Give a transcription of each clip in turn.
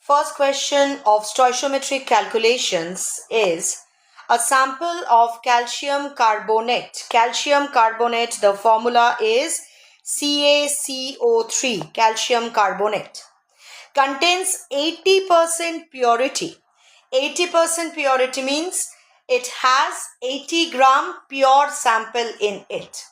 First question of stoichiometric calculations is a sample of calcium carbonate. Calcium carbonate, the formula is CaCO3, calcium carbonate. Contains 80% purity. 80% purity means it has 80 gram pure sample in it.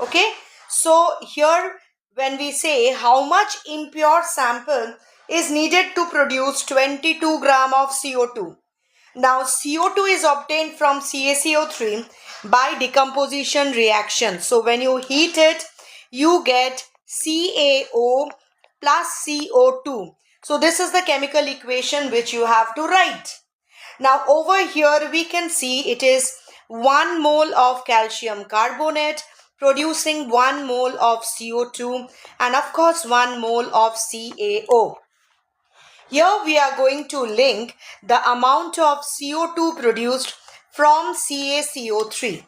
Okay, so here when we say how much impure sample is needed to produce 22 gram of CO2. Now CO2 is obtained from CaCO3 by decomposition reaction. So when you heat it, you get CaO plus CO2. So this is the chemical equation which you have to write. Now over here we can see it is 1 mole of calcium carbonate producing 1 mole of CO2 and of course 1 mole of CaO. Here we are going to link the amount of CO2 produced from CaCO3.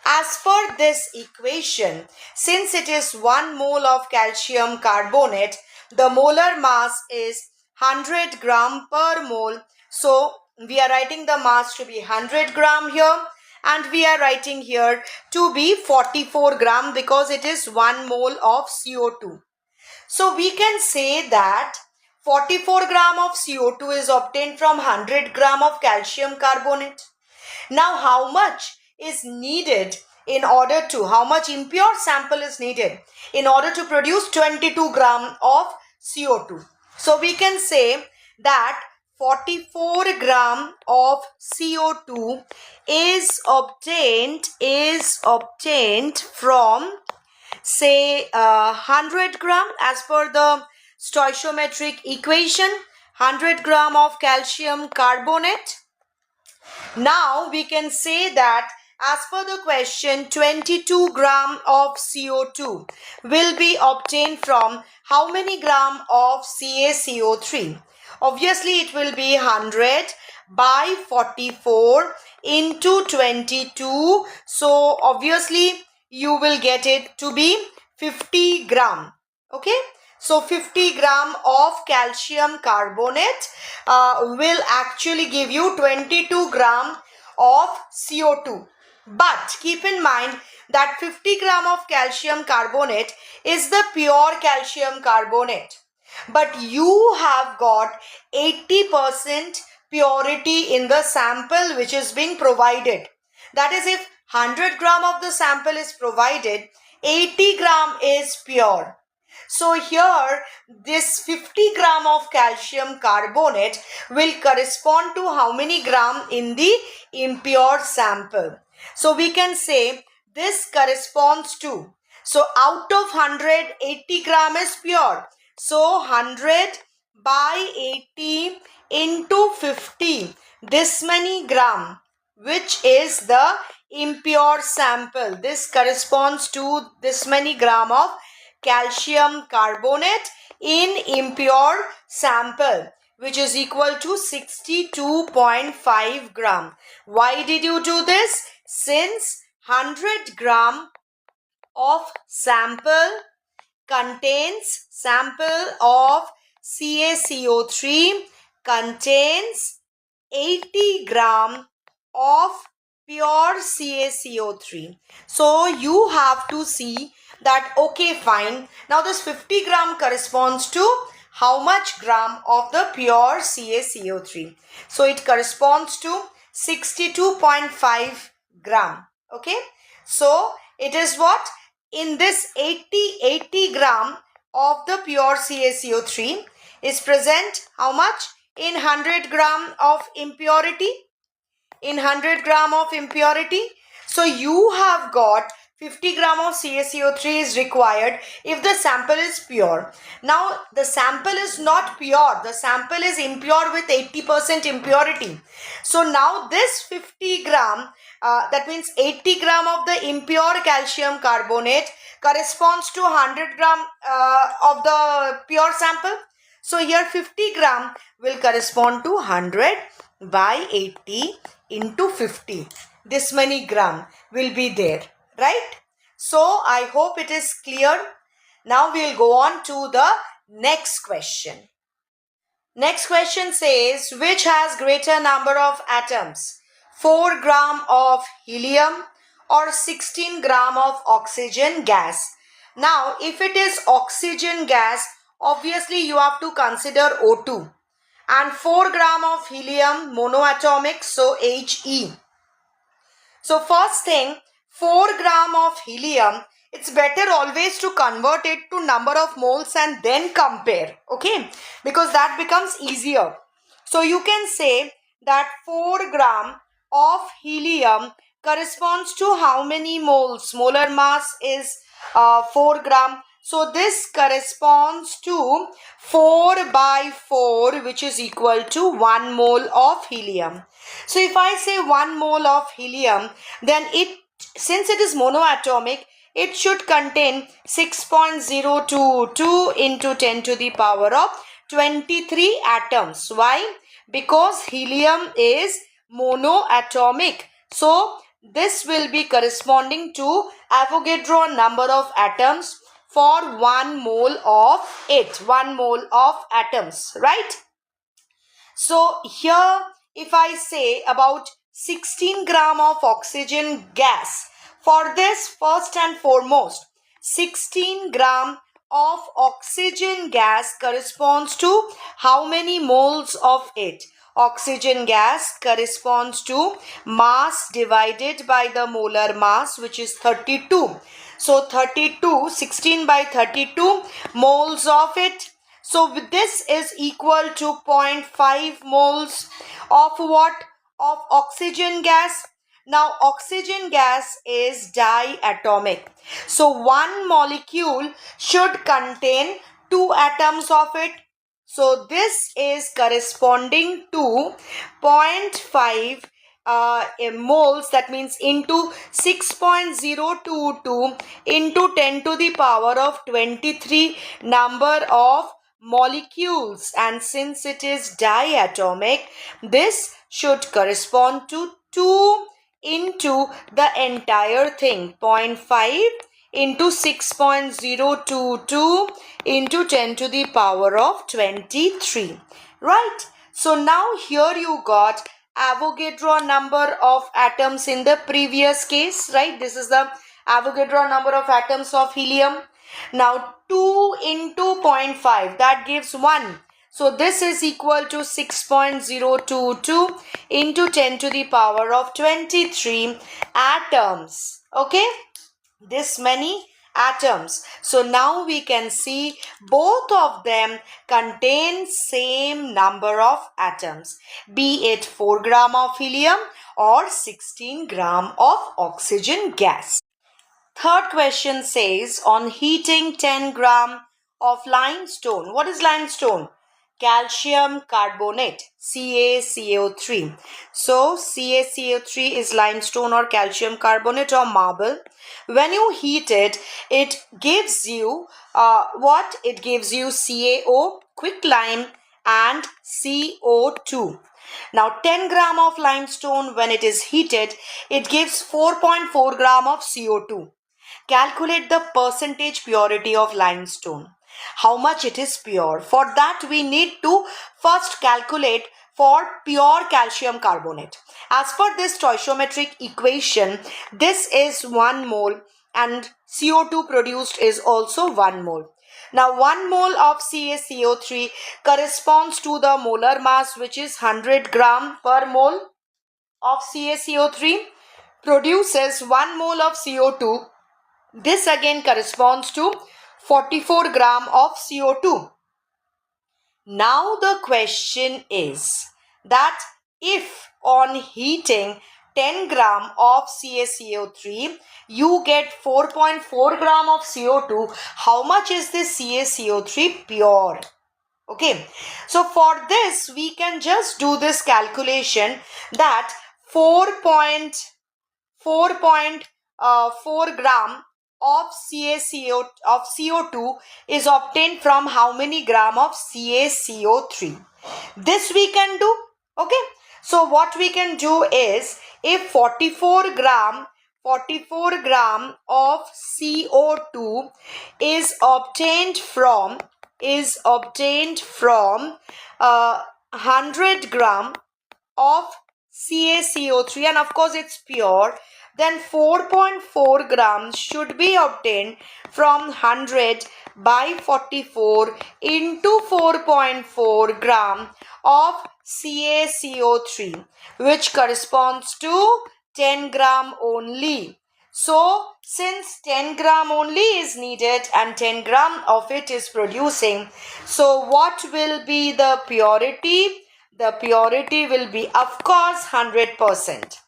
As per this equation, since it is 1 mole of calcium carbonate, the molar mass is 100 gram per mole. So we are writing the mass to be 100 gram here and we are writing here to be 44 gram because it is 1 mole of CO2. So we can say that 44 gram of CO2 is obtained from 100 gram of calcium carbonate. Now how much is needed how much impure sample is needed in order to produce 22 gram of CO2. So we can say that 44 gram of CO2 is obtained from say 100 gram as per the stoichiometric equation, 100 gram of calcium carbonate. Now we can say that as per the question, 22 gram of CO2 will be obtained from how many gram of CaCO3? Obviously it will be 100 by 44 into 22. So obviously you will get it to be 50 gram. Okay. So 50 gram of calcium carbonate will actually give you 22 gram of CO2. But keep in mind that 50 gram of calcium carbonate is the pure calcium carbonate. But you have got 80% purity in the sample which is being provided. That is, if 100 gram of the sample is provided, 80 gram is pure. So here this 50 gram of calcium carbonate will correspond to how many gram in the impure sample. So we can say this corresponds to, so out of 100, 80 gram is pure. So 100 by 80 into 50, this many gram, which is the impure sample. This corresponds to this many gram of calcium carbonate in impure sample, which is equal to 62.5 gram. Why did you do this? Since 100 gram of sample contains of CaCO3 contains 80 gram of pure CaCO3. So you have to see that, okay, fine. Now this 50 gram corresponds to how much gram of the pure CaCO3? So it corresponds to 62.5 gram. Okay. So it is what? In this 80 gram of the pure CaCO3 is present how much? In 100 gram of impurity. In 100 gram of impurity. So you have got 50 gram of CaCO3 is required if the sample is pure. Now the sample is not pure. The sample is impure with 80% impurity. So now this 50 gram, that means 80 gram of the impure calcium carbonate corresponds to 100 gram of the pure sample. So here 50 gram will correspond to 100 by 80 into 50. This many gram will be there, right? So I hope it is clear. Now we'll go on to the next question. Next question says, which has greater number of atoms? 4 gram of helium or 16 gram of oxygen gas? Now, if it is oxygen gas, obviously you have to consider O2. And 4 gram of helium, monoatomic, so He. So first thing, 4 gram of helium, it's better always to convert it to number of moles and then compare, okay? Because that becomes easier. So you can say that 4 gram of helium corresponds to how many moles? Molar mass is 4 gram. So this corresponds to 4 by 4, which is equal to 1 mole of helium. So if I say 1 mole of helium, then since it is monoatomic, it should contain 6.022 into 10 to the power of 23 atoms. Why? Because helium is monoatomic. So this will be corresponding to Avogadro number of atoms for 1 mole of it. 1 mole of atoms, right? So here if I say about 16 gram of oxygen gas, for this first and foremost, 16 gram of oxygen gas corresponds to how many moles of it? Oxygen gas corresponds to mass divided by the molar mass, which is 32. So 32, 16 by 32 moles of it. So this is equal to 0.5 moles of what? Of oxygen gas. Now oxygen gas is diatomic. So one molecule should contain 2 atoms of it. So this is corresponding to 0.5 moles, that means into 6.022 into 10 to the power of 23 number of molecules, and since it is diatomic, this should correspond to 2 into the entire thing, 0.5 into 6.022 into 10 to the power of 23, right? So now here you got Avogadro number of atoms in the previous case, right? This is the Avogadro number of atoms of helium. Now 2 into 0.5, that gives 1. So this is equal to 6.022 into 10 to the power of 23 atoms. Okay, this many atoms. So now we can see both of them contain same number of atoms, be it 4 gram of helium or 16 gram of oxygen gas. Third question says, on heating 10 gram of limestone. What is limestone? Calcium carbonate, CaCO3. So CaCO3 is limestone or calcium carbonate or marble. When you heat it, it gives you what? It gives you CaO, quicklime, and CO2. Now 10 gram of limestone, when it is heated, it gives 4.4 gram of CO2. Calculate the percentage purity of limestone. How much it is pure. For that we need to first calculate for pure calcium carbonate. As per this stoichiometric equation, this is 1 mole and CO2 produced is also 1 mole. Now 1 mole of CaCO3 corresponds to the molar mass, which is 100 gram per mole of CaCO3, produces 1 mole of CO2. This again corresponds to 44 gram of CO2. Now the question is that if on heating 10 gram of CaCO3, you get 4.4 gram of CO2, how much is this CaCO3 pure? Okay, so for this we can just do this calculation that 4.4 gram of CO2 is obtained from how many gram of CaCO3. This we can do. Okay, so what we can do is, if 44 gram of CO2 is obtained from is obtained from 100 gram of CaCO3, and of course it's pure, then 4.4 grams should be obtained from 100 by 44 into 4.4 gram of CaCO3, which corresponds to 10 gram only. So since 10 gram only is needed and 10 gram of it is producing, so what will be the purity? The purity will be, of course, 100%.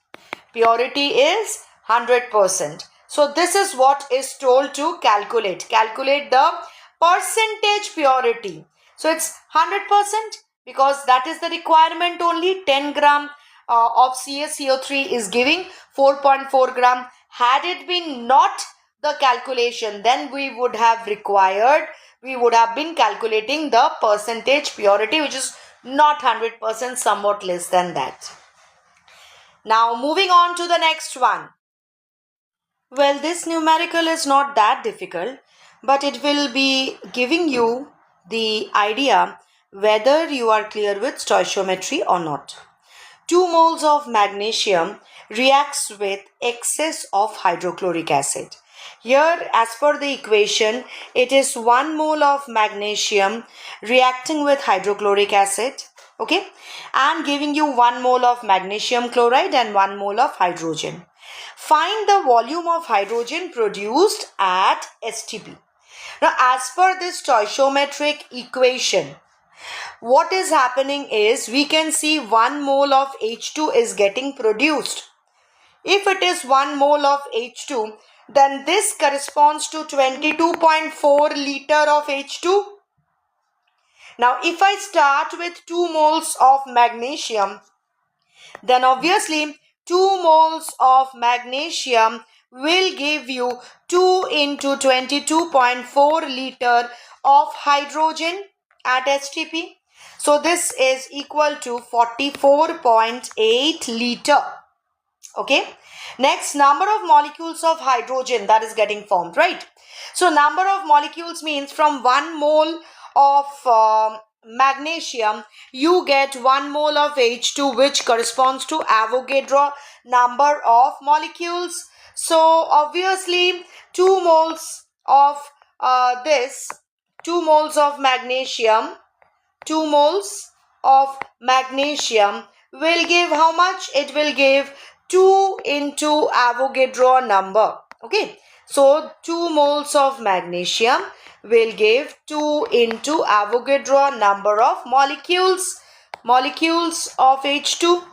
Purity is 100%. So this is what is told to calculate. Calculate the percentage purity. So it's 100% because that is the requirement only. 10 gram of CaCO3 is giving 4.4 gram. Had it been not the calculation, then we would have been calculating the percentage purity, which is not 100%, somewhat less than that. Now moving on to the next one. Well, this numerical is not that difficult, but it will be giving you the idea whether you are clear with stoichiometry or not. 2 moles of magnesium reacts with excess of hydrochloric acid. Here, as per the equation, it is 1 mole of magnesium reacting with hydrochloric acid, okay, and giving you 1 mole of magnesium chloride and 1 mole of hydrogen. Find the volume of hydrogen produced at STP. Now, as per this stoichiometric equation, what is happening is we can see 1 mole of H2 is getting produced. If it is 1 mole of H2, then this corresponds to 22.4 liter of H2. Now, if I start with 2 moles of magnesium, then obviously 2 moles of magnesium will give you 2 into 22.4 liter of hydrogen at STP. So this is equal to 44.8 liter. Okay. Next, number of molecules of hydrogen that is getting formed, right? So number of molecules means from 1 mole of magnesium, you get 1 mole of H2, which corresponds to Avogadro number of molecules. So obviously 2 moles of 2 moles of magnesium, 2 moles of magnesium will give how much? It will give 2 into Avogadro number. Okay. So 2 moles of magnesium will give 2 into Avogadro number of molecules of H2.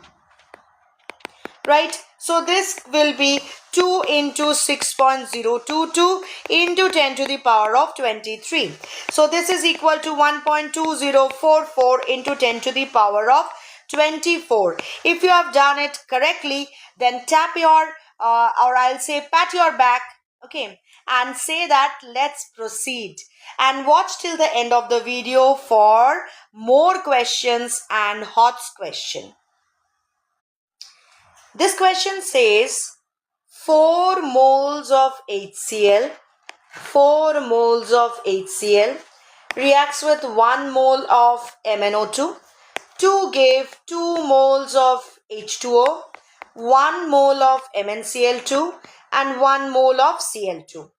Right. So this will be 2 into 6.022 into 10 to the power of 23. So this is equal to 1.2044 into 10 to the power of 24. If you have done it correctly, then tap your or I'll say pat your back, okay, and say that let's proceed, and watch till the end of the video for more questions and HOTS question. This question says 4 moles of HCl reacts with 1 mole of MnO2 to give 2 moles of H2O, 1 mole of MnCl2 and 1 mole of Cl2.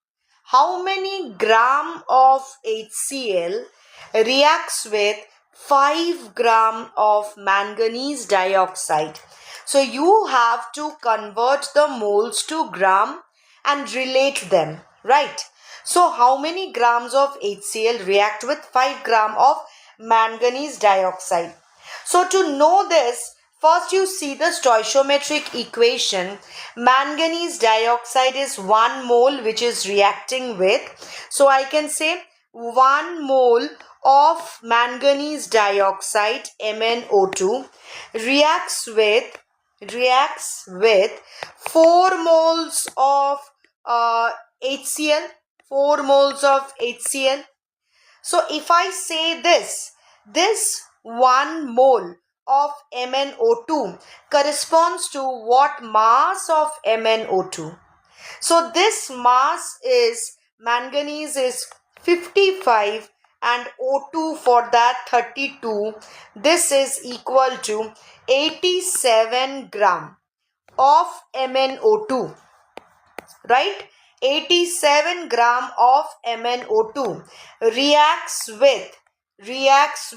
How many gram of HCl reacts with 5 gram of manganese dioxide? So you have to convert the moles to gram and relate them, right? So how many grams of HCl react with 5 gram of manganese dioxide? So to know this, first you see the stoichiometric equation. Manganese dioxide is 1 mole which is reacting with. So I can say 1 mole of manganese dioxide MnO2 reacts with 4 moles of HCl. 4 moles of HCl. So if I say this 1 mole of MnO2 corresponds to what mass of MnO2? So this mass is manganese is 55 and O2 for that 32. This is equal to 87 gram of MnO2, right? 87 gram of MnO2 reacts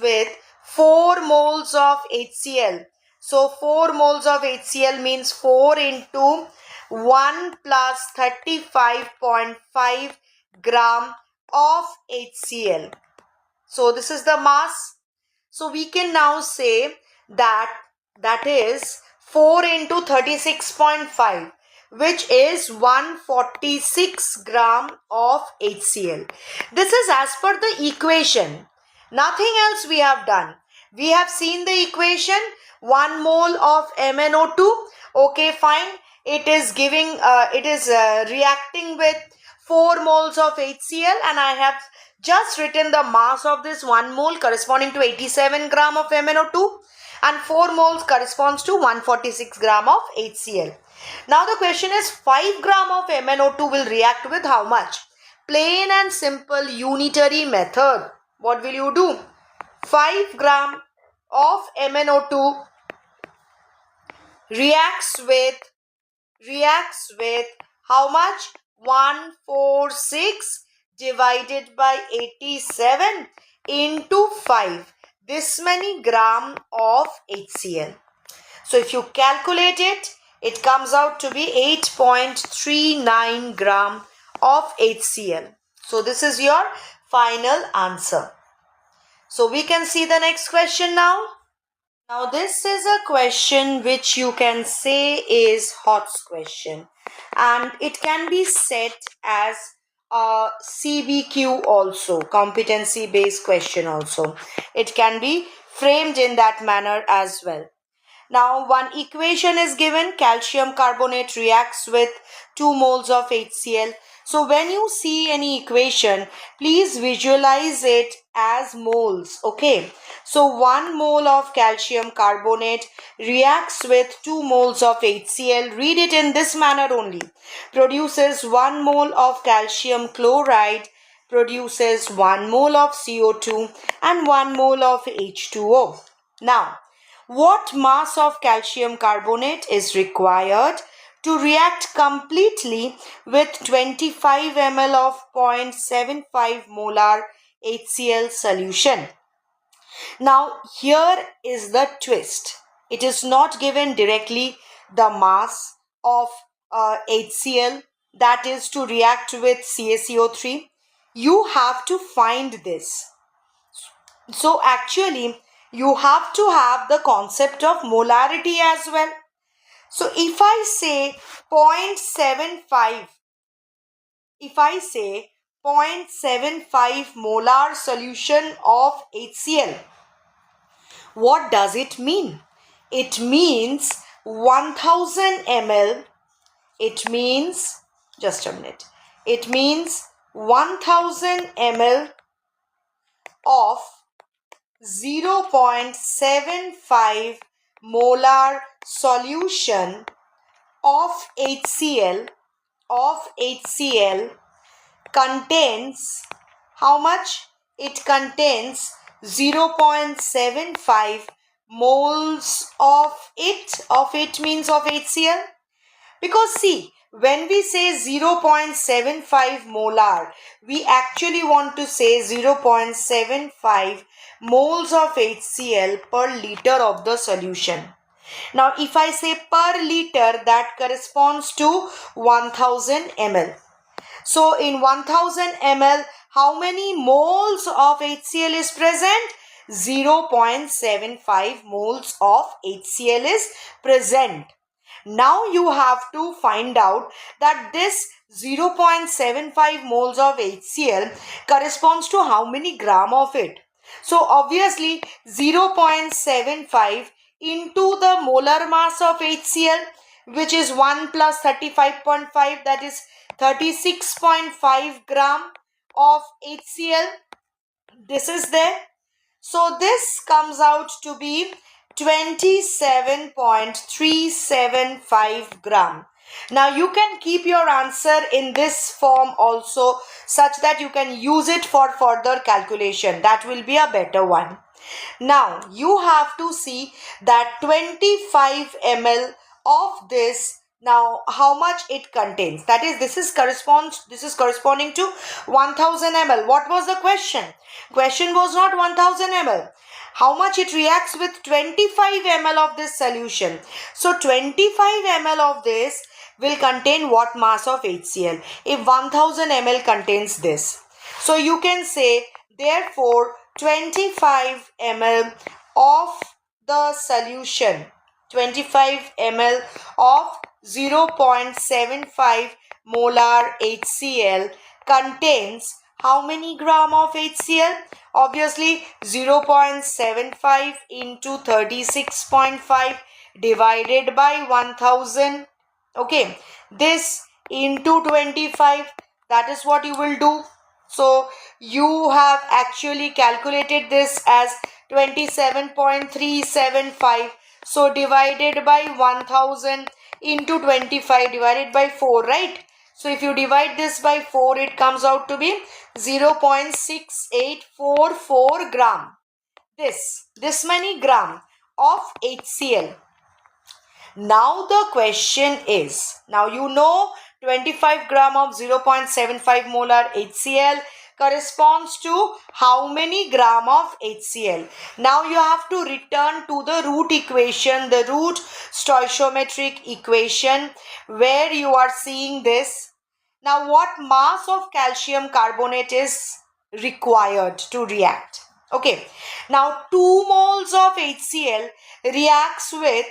with 4 moles of HCl. So 4 moles of HCl means 4 into 1 plus 35.5 gram of HCl. So this is the mass. So we can now say that is 4 into 36.5, which is 146 gram of HCl. This is as per the equation. Nothing else we have done. We have seen the equation, 1 mole of MnO2. Okay, fine. It is reacting with 4 moles of HCl, and I have just written the mass of this 1 mole corresponding to 87 gram of MnO2 and 4 moles corresponds to 146 gram of HCl. Now the question is 5 gram of MnO2 will react with how much? Plain and simple unitary method. What will you do? 5 gram of MnO2 reacts with how much? 146 divided by 87 into 5. This many gram of HCl. So if you calculate it, it comes out to be 8.39 gram of HCl. So this is your final answer. So we can see the next question now. Now this is a question which you can say is HOTS question, and it can be set as a CBQ also, competency based question also. It can be framed in that manner as well. Now one equation is given, calcium carbonate reacts with 2 moles of HCl. So when you see any equation, please visualize it as moles. Okay. So 1 mole of calcium carbonate reacts with 2 moles of HCl. Read it in this manner only. Produces 1 mole of calcium chloride, produces 1 mole of CO2 and 1 mole of H2O. Now, what mass of calcium carbonate is required to react completely with 25 ml of 0.75 molar HCl solution? Now here is the twist. It is not given directly the mass of HCl, that is to react with CaCO3. You have to find this. So actually you have to have the concept of molarity as well. So if I say 0.75 molar solution of HCl, what does it mean? It means 1000 ml. It means, just a minute. It means 1000 ml of 0.75 molar solution of HCl contains how much? It contains 0.75 moles of it means of HCl. Because see, when we say 0.75 molar, we actually want to say 0.75 moles of HCl per liter of the solution. Now, if I say per liter, that corresponds to 1000 ml. So, in 1000 ml, how many moles of HCl is present? 0.75 moles of HCl is present. Now you have to find out that this 0.75 moles of HCl corresponds to how many gram of it. So obviously 0.75 into the molar mass of HCl, which is 1 plus 35.5, that is 36.5 gram of HCl. This is there. So this comes out to be 27.375 gram. Now you can keep your answer in this form also, such that you can use it for further calculation. That will be a better one. Now you have to see that 25 ml of this, now how much it contains. That is, this is corresponding to 1000 ml. What was the question? Question was not 1000 ml. How much it reacts with 25 ml of this solution. So 25 ml of this will contain what mass of HCl if 1000 ml contains this. So you can say, therefore 25 ml of the solution, 25 ml of 0.75 molar HCl contains how many gram of HCl? Obviously 0.75 into 36.5 divided by 1000. Okay, this into 25, that is what you will do. So you have actually calculated this as 27.375. So divided by 1000 into 25 divided by 4, right? So if you divide this by 4, it comes out to be 0.6844 gram. This many gram of HCl. Now the question is, now you know 25 gram of 0.75 molar HCl corresponds to how many gram of HCl. Now you have to return to the root equation, the root stoichiometric equation, where you are seeing this. Now what mass of calcium carbonate is required to react? Okay, now 2 moles of HCl reacts with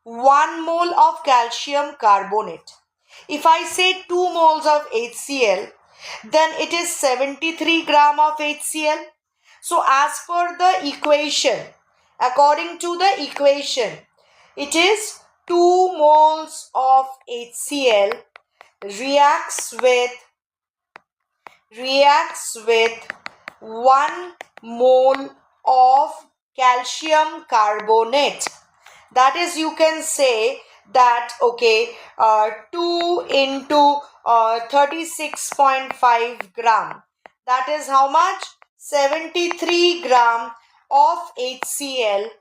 1 mole of calcium carbonate. If I say 2 moles of HCl, then it is 73 gram of HCl. So as per the equation, according to the equation, it is 2 moles of HCl reacts with 1 mole of calcium carbonate. That is, you can say that, okay, 2 into 36.5 gram. That is how much? 73 gram of HCl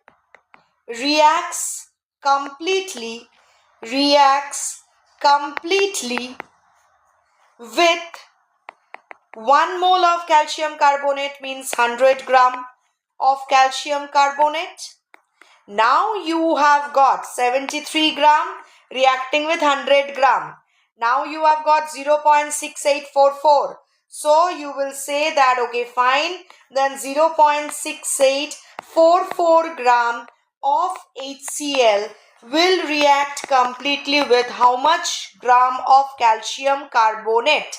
reacts completely with 1 mole of calcium carbonate, means 100 gram of calcium carbonate. Now you have got 73 gram reacting with 100 gram. Now you have got 0.6844. So you will say that, okay, fine, then 0.6844 gram of HCl will react completely with how much gram of calcium carbonate?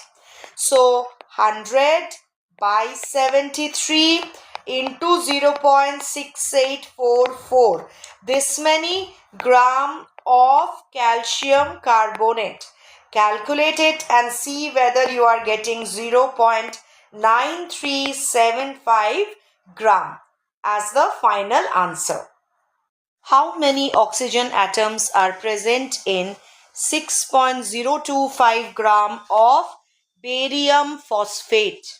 So 100 by 73 into 0.6844. This many gram of calcium carbonate. Calculate it and see whether you are getting 0.9375 gram as the final answer. How many oxygen atoms are present in 6.025 gram of barium phosphate?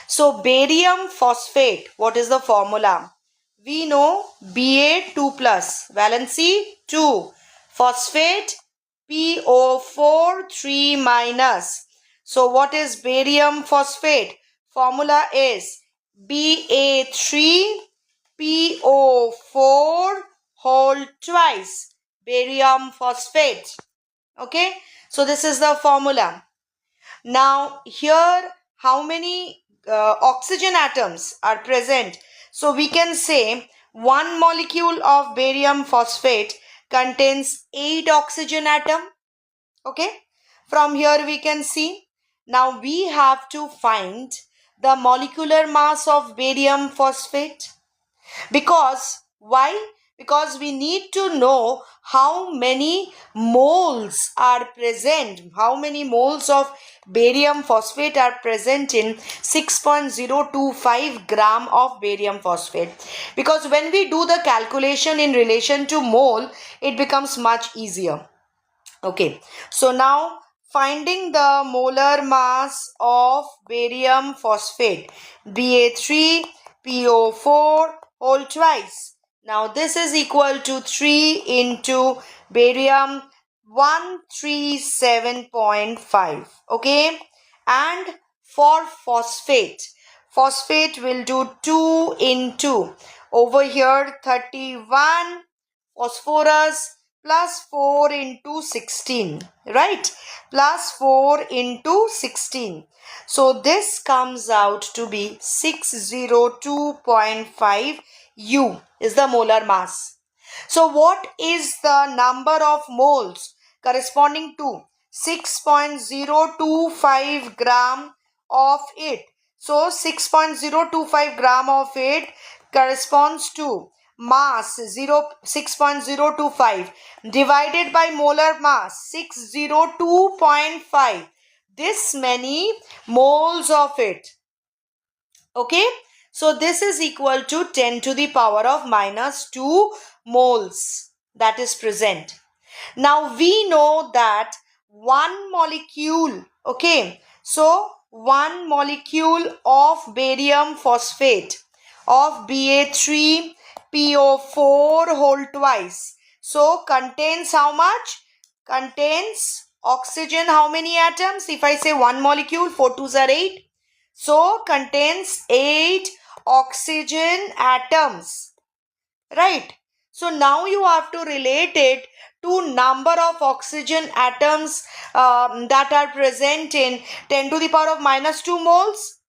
So barium phosphate, what is the formula? We know Ba2 plus, valency 2, phosphate PO4 3 minus. So what is barium phosphate? Formula is Ba3 PO4 whole twice, barium phosphate. Okay, so this is the formula. Now here, how many oxygen atoms are present? So we can say 1 molecule of barium phosphate contains 8 oxygen atom. Okay, from here we can see. Now we have to find the molecular mass of barium phosphate. Because why? Because we need to know how many moles are present, how many moles of barium phosphate are present in 6.025 gram of barium phosphate. Because when we do the calculation in relation to mole, it becomes much easier. Okay, so now finding the molar mass of barium phosphate Ba3PO4 whole twice. Now this is equal to 3 into barium 137.5. Okay, and for phosphate will do 2 into over here 31 phosphorus plus 4 into 16, right? Plus 4 into 16. So this comes out to be 602.5 U is the molar mass. So what is the number of moles corresponding to 6.025 gram of it? So 6.025 gram of it corresponds to mass 6.025 divided by molar mass 602.5. This many moles of it. Okay, so this is equal to 10 to the power of minus 2 moles that is present. Now we know that one molecule, okay, so one molecule of barium phosphate of Ba3PO4 whole twice, so contains how much? Contains oxygen, how many atoms? If I say one molecule, 4 2s are 8. So contains 8 oxygen atoms, right? So now you have to relate it to number of oxygen atoms that are present in 10 to the power of minus 2 moles.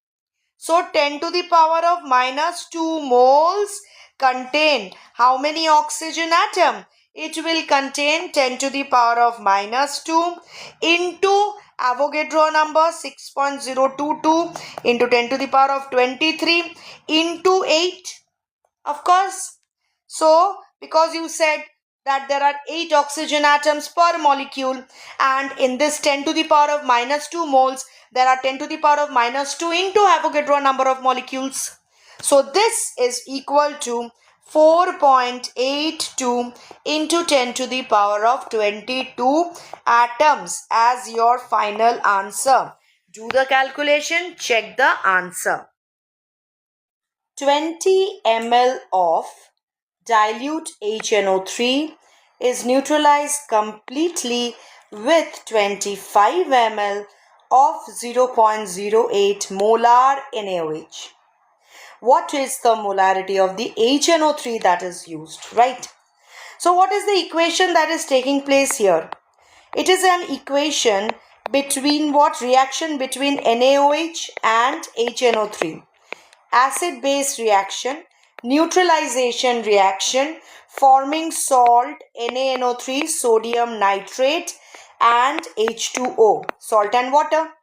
So 10 to the power of minus 2 moles contain how many oxygen atom? It will contain 10 to the power of minus 2 into Avogadro number 6.022 into 10 to the power of 23 into 8. Of course. So because you said that there are 8 oxygen atoms per molecule, and in this 10 to the power of minus 2 moles, there are 10 to the power of minus 2 into Avogadro number of molecules. So this is equal to 4.82 into 10 to the power of 22 atoms as your final answer. Do the calculation, check the answer. 20 ml of dilute HNO3 is neutralized completely with 25 ml of 0.08 molar NaOH. What is the molarity of the HNO3 that is used, right? So what is the equation that is taking place here? It is an equation between what? Reaction between NaOH and HNO3. Acid-base reaction, neutralization reaction, forming salt NaNO3, sodium nitrate and H2O, salt and water.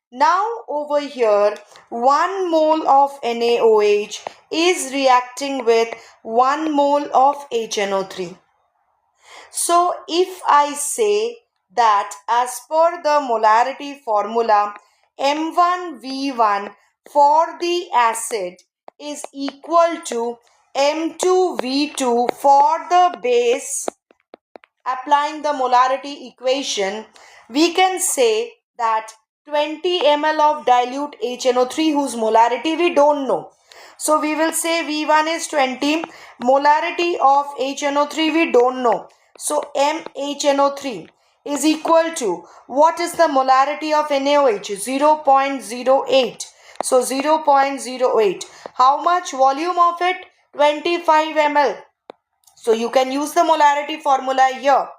Now over here 1 mole of NaOH is reacting with 1 mole of HNO3. So if I say that as per the molarity formula, M1V1 for the acid is equal to M2V2 for the base, applying the molarity equation, we can say that 20 ml of dilute HNO3 whose molarity we don't know. So we will say V1 is 20, molarity of HNO3 we don't know. So MHNO3 is equal to, what is the molarity of NaOH? 0.08. So 0.08. How much volume of it? 25 ml. So you can use the molarity formula here.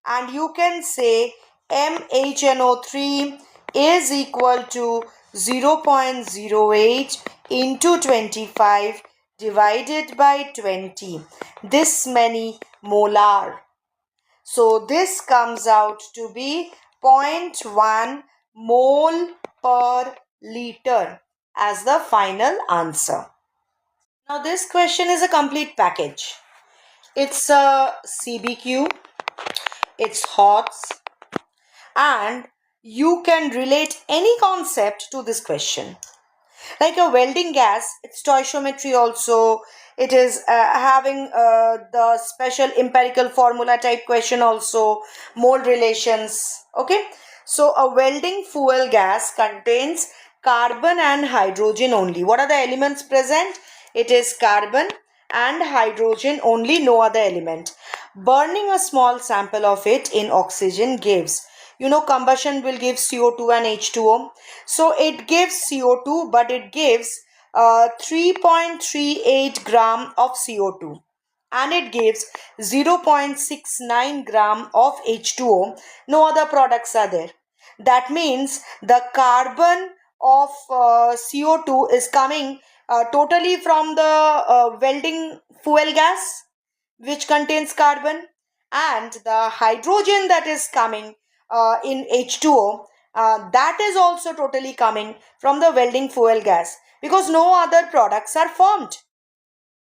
And you can say MHNO3 is equal to 0.08 into 25 divided by 20. This many molar. So this comes out to be 0.1 mole per liter as the final answer. Now this question is a complete package. It's a CBQ, it's HOTS, and you can relate any concept to this question. Like a welding gas, it's stoichiometry also, It is having the special empirical formula type question also, mole relations. Okay, so a welding fuel gas contains carbon and hydrogen only. What are the elements present? It is carbon and hydrogen only, no other element. Burning a small sample of it in oxygen gives, combustion will give CO2 and H2O. So it gives CO2, but it gives 3.38 gram of CO2 and it gives 0.69 gram of H2O. No other products are there. That means the carbon of CO2 is coming totally from the welding fuel gas, which contains carbon, and the hydrogen that is coming in H2O, that is also totally coming from the welding fuel gas, because no other products are formed.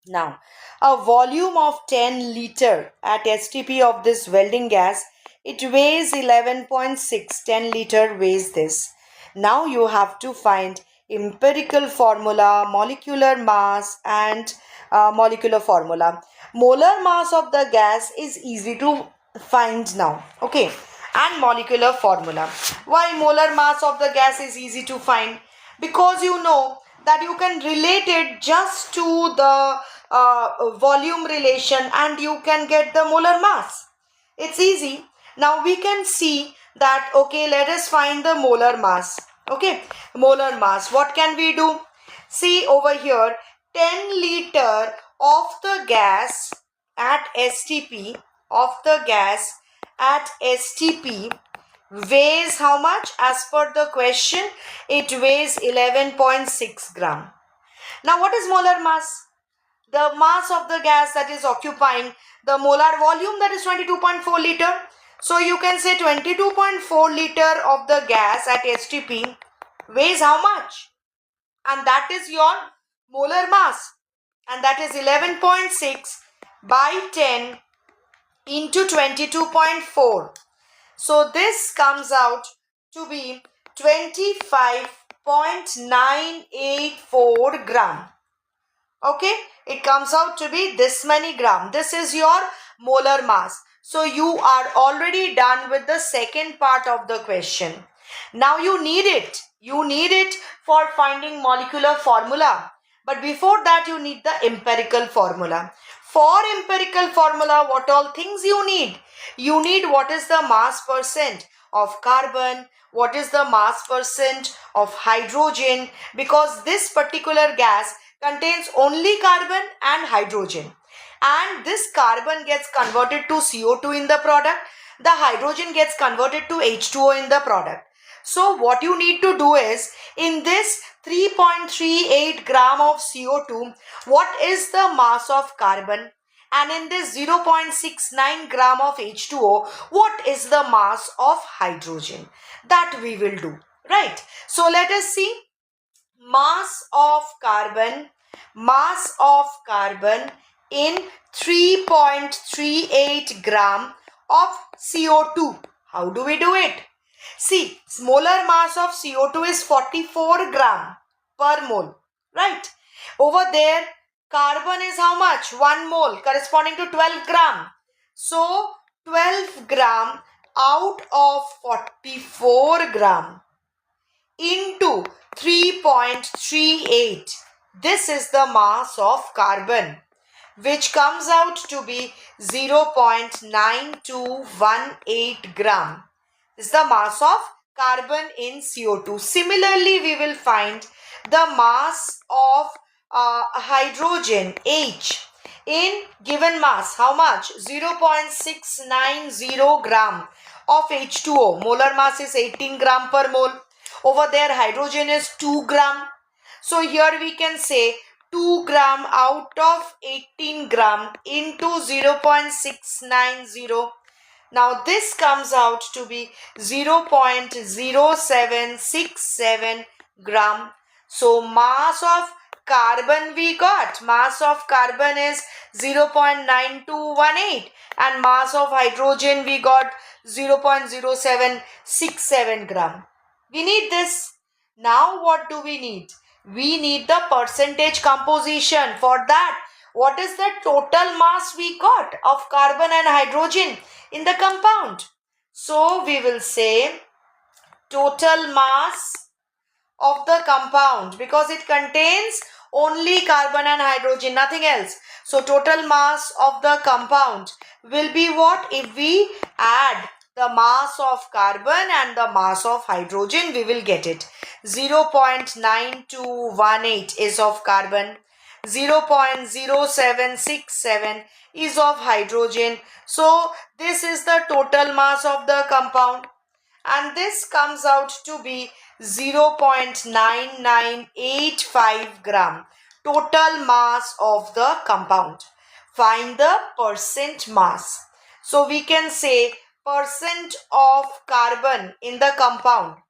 Now, a volume of 10 liter at STP of this welding gas, it weighs 11.6. 10 liter weighs this. Now you have to find empirical formula, molecular mass and molecular formula. Molar mass of the gas is easy to find now. Okay. And molecular formula. Why molar mass of the gas is easy to find? Because you know that you can relate it just to the volume relation and you can get the molar mass. It's easy. Now we can see that, okay, let us find the molar mass. Okay, molar mass. What can we do? See over here, 10 liter of the gas at STP, weighs how much? As per the question, it weighs 11.6 gram. Now what is molar mass? The mass of the gas that is occupying the molar volume, that is 22.4 liter. So you can say 22.4 liter of the gas at STP weighs how much? And that is your molar mass. And that is 11.6 by 10 into 22.4. So this comes out to be 25.984 gram. Okay, it comes out to be this many gram. This is your molar mass. So you are already done with the second part of the question. Now you need it. You need it for finding molecular formula. But before that you need the empirical formula. For empirical formula, what all things you need? You need what is the mass percent of carbon, what is the mass percent of hydrogen, because this particular gas contains only carbon and hydrogen, and this carbon gets converted to CO2 in the product, the hydrogen gets converted to H2O in the product. So what you need to do is, in this 3.38 gram of CO2, what is the mass of carbon, and in this 0.69 gram of H2O, what is the mass of hydrogen? That we will do, right? So let us see. Mass of carbon in 3.38 gram of CO2. How do we do it? See, molar mass of CO2 is 44 gram per mole, right? Over there, carbon is how much? 1 mole, corresponding to 12 gram. So, 12 gram out of 44 gram into 3.38. This is the mass of carbon, which comes out to be 0.9218 gram. This is the mass of carbon in CO2. Similarly, we will find the mass of hydrogen, H, in given mass. How much? 0.690 gram of H2O. Molar mass is 18 gram per mole. Over there, hydrogen is 2 gram. So here we can say 2 gram out of 18 gram into 0.690. Now this comes out to be 0.0767 gram. So mass of carbon we got. Mass of carbon is 0.9218 and mass of hydrogen we got 0.0767 gram. We need this. Now what do we need? We need the percentage composition. For that, What is the total mass we got of carbon and hydrogen in the compound? So we will say total mass of the compound, because it contains only carbon and hydrogen, nothing else. So total mass of the compound will be what? If we add the mass of carbon and the mass of hydrogen, we will get it. 0.9218 is of carbon, 0.0767 is of hydrogen. So this is the total mass of the compound, and this comes out to be 0.9985 gram, total mass of the compound. Find the percent mass. So we can say percent of carbon in the compound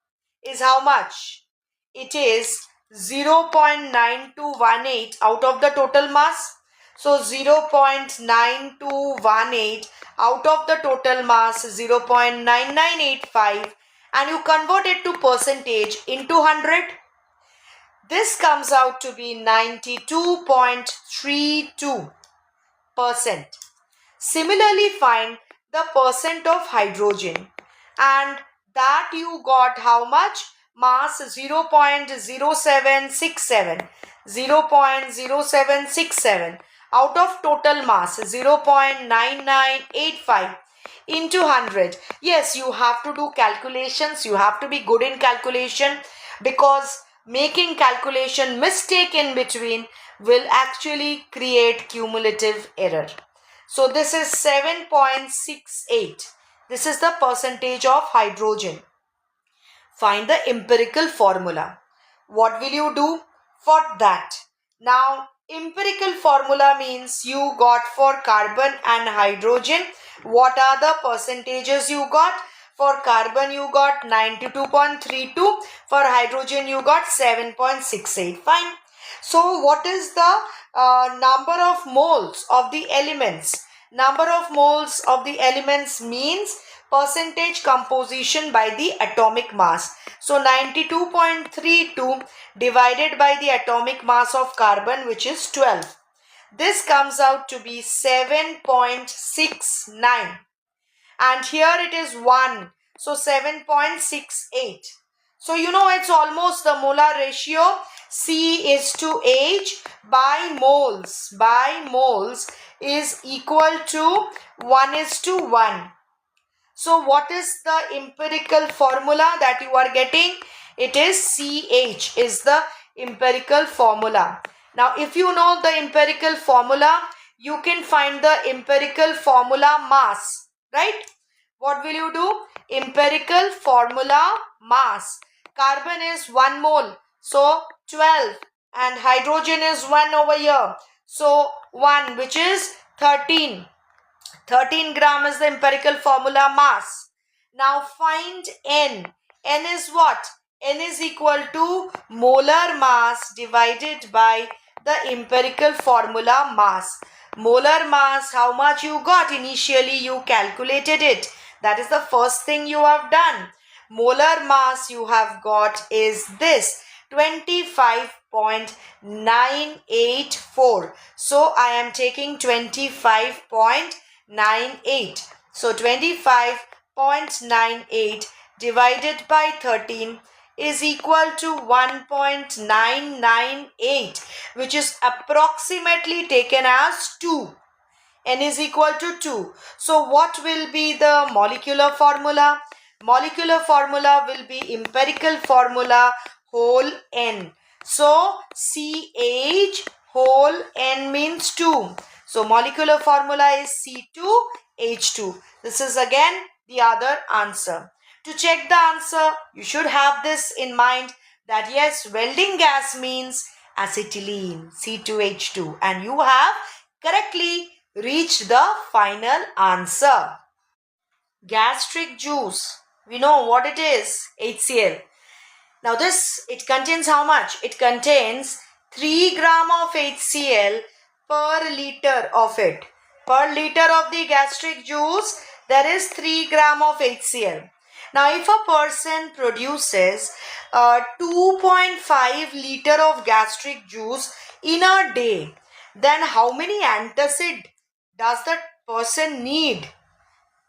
is how much? It is 0.9218 out of the total mass. So 0.9218 out of the total mass, 0.9985, and you convert it to percentage into 100. This comes out to be 92.32%. Similarly, find the percent of hydrogen, and that you got how much? Mass 0.0767. 0.0767 out of total mass 0.9985 into 100. Yes, you have to do calculations. You have to be good in calculation, because making calculation mistake in between will actually create cumulative error. So this is 7.68. This is the percentage of hydrogen. Find the empirical formula. What will you do for that? Now, empirical formula means you got for carbon and hydrogen. What are the percentages you got? For carbon you got 92.32. For hydrogen you got 7.68. Fine. So what is the number of moles of the elements? Number of moles of the elements means percentage composition by the atomic mass. So 92.32 divided by the atomic mass of carbon, which is 12. This comes out to be 7.69. And here it is 1. So 7.68. So you know it's almost the molar ratio. C is to H by moles is equal to 1 is to 1. So what is the empirical formula that you are getting? It is CH is the empirical formula. Now if you know the empirical formula, you can find the empirical formula mass, right? What will you do? Empirical formula mass. Carbon is 1 mole. So 12, and hydrogen is 1 over here. So 1, which is 13. 13 gram is the empirical formula mass. Now find N. N is what? N is equal to molar mass divided by the empirical formula mass. Molar mass, how much you got? Initially you calculated it. That is the first thing you have done. Molar mass you have got is this, 25.984. So I am taking 25.98. So 25.98 divided by 13 is equal to 1.998, which is approximately taken as 2. N is equal to 2. So what will be the molecular formula? Molecular formula will be empirical formula whole N. So CH whole N means 2. So molecular formula is C2H2. This is again the other answer. To check the answer, you should have this in mind, that yes, welding gas means acetylene, C2H2, and you have correctly reached the final answer. Gastric juice, we know what it is, HCl. Now this, it contains how much? It contains 3 gram of HCl per liter of it. Per liter of the gastric juice, there is 3 gram of HCl. Now if a person produces 2.5 liter of gastric juice in a day, then how many antacid does the person need?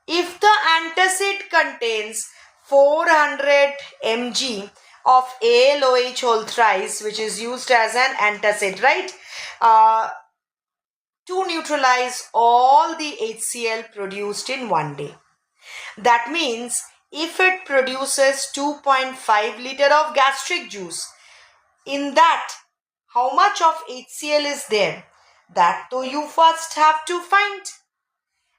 If the antacid contains 400 mg of ALOH whole thrice, which is used as an antacid, right? To neutralize all the HCl produced in one day. That means if it produces 2.5 liter of gastric juice, in that how much of HCl is there? That though you first have to find.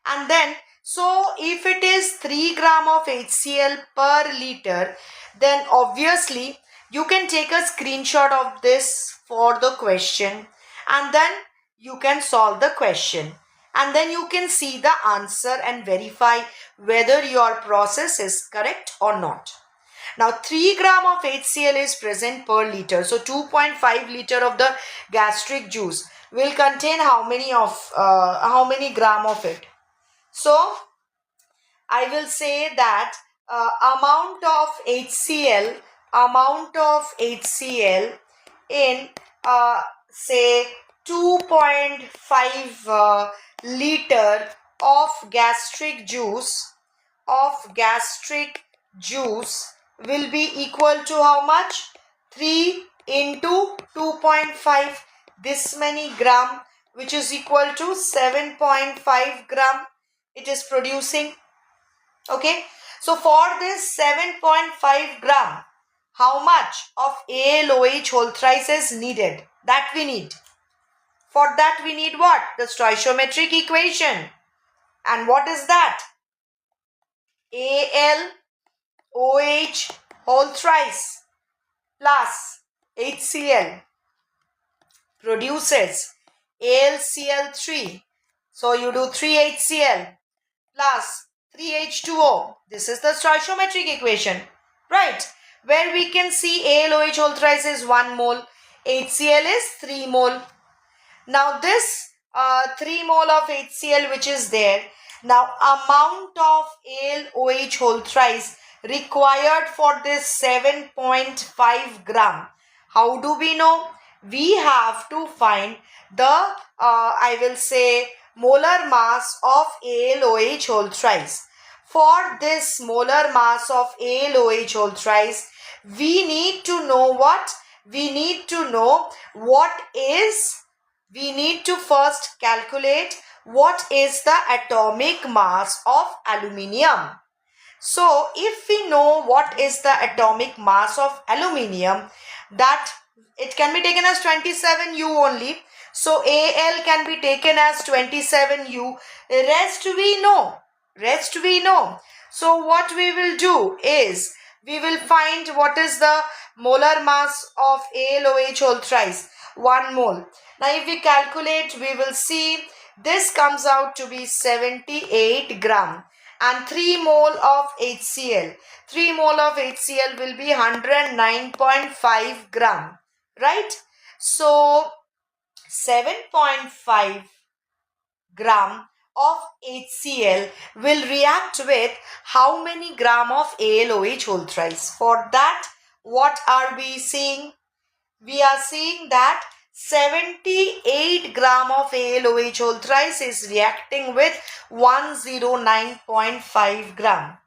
And then, so if it is 3 gram of HCl per liter, then obviously you can take a screenshot of this for the question, and then you can solve the question, and then you can see the answer and verify whether your process is correct or not. Now 3 gram of HCl is present per liter. So 2.5 liter of the gastric juice will contain how many gram of it? So I will say that amount of HCl in say 2.5 liter of gastric juice will be equal to how much? 3 into 2.5, this many gram, which is equal to 7.5 gram it is producing. Okay, so for this 7.5 gram, how much of ALOH whole thrice is needed? That we need. For that we need what? The stoichiometric equation. And what is that? ALOH whole thrice plus HCl produces AlCl3. So you do 3HCl plus 3H2O. This is the stoichiometric equation, right? Where we can see ALOH whole thrice is 1 mole, HCl is 3 mole. Now this 3 mole of HCl which is there, now amount of ALOH whole thrice required for this 7.5 gram. How do we know? We have to find the I will say molar mass of ALOH whole thrice. For this molar mass of ALOH whole thrice, we need to know what? We need to first calculate what is the atomic mass of aluminium. So if we know what is the atomic mass of aluminium, that it can be taken as 27U only. So Al can be taken as 27U. Rest we know. So what we will do is we will find what is the molar mass of ALOH whole thrice. 1 mole. Now if we calculate, we will see this comes out to be 78 gram. And 3 mole of HCl. 3 mole of HCl will be 109.5 gram. Right? So 7.5 gram of HCl will react with how many gram of ALOH whole thrice? For that, what are we seeing? We are seeing that 78 gram of ALOH whole thrice is reacting with 109.5 gram.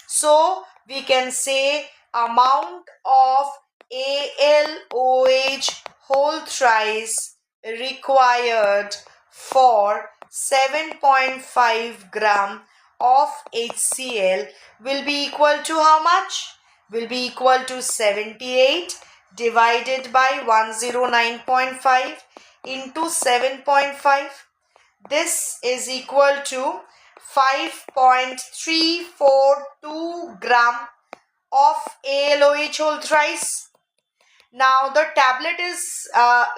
So we can say amount of ALOH whole thrice required for 7.5 gram of HCl will be equal to how much? Will be equal to 78 divided by 109.5 into 7.5. This is equal to 5.342 gram of ALOH whole thrice. Now the tablet is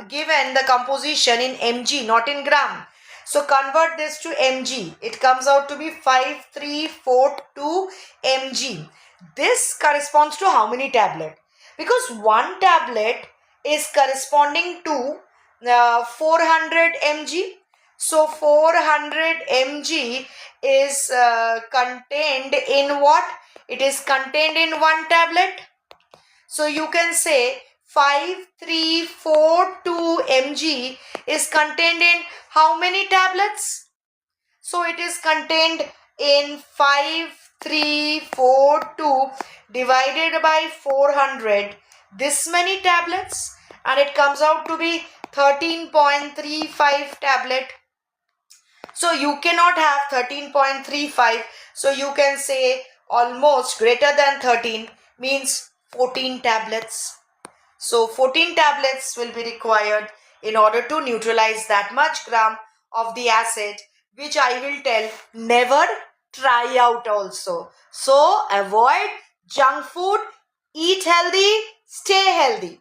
given the composition in mg, not in gram. So convert this to mg. It comes out to be 5342 mg. This corresponds to how many tablet? Because one tablet is corresponding to 400 mg. So 400 mg is contained in what? It is contained in one tablet. So you can say 5342 mg is contained in how many tablets? So it is contained in 5342 divided by 400, this many tablets, and it comes out to be 13.35 tablet. So you cannot have 13.35. So you can say almost greater than 13 means 14 tablets. So 14 tablets will be required in order to neutralize that much gram of the acid, which I will tell never try out also. So avoid junk food, eat healthy, stay healthy.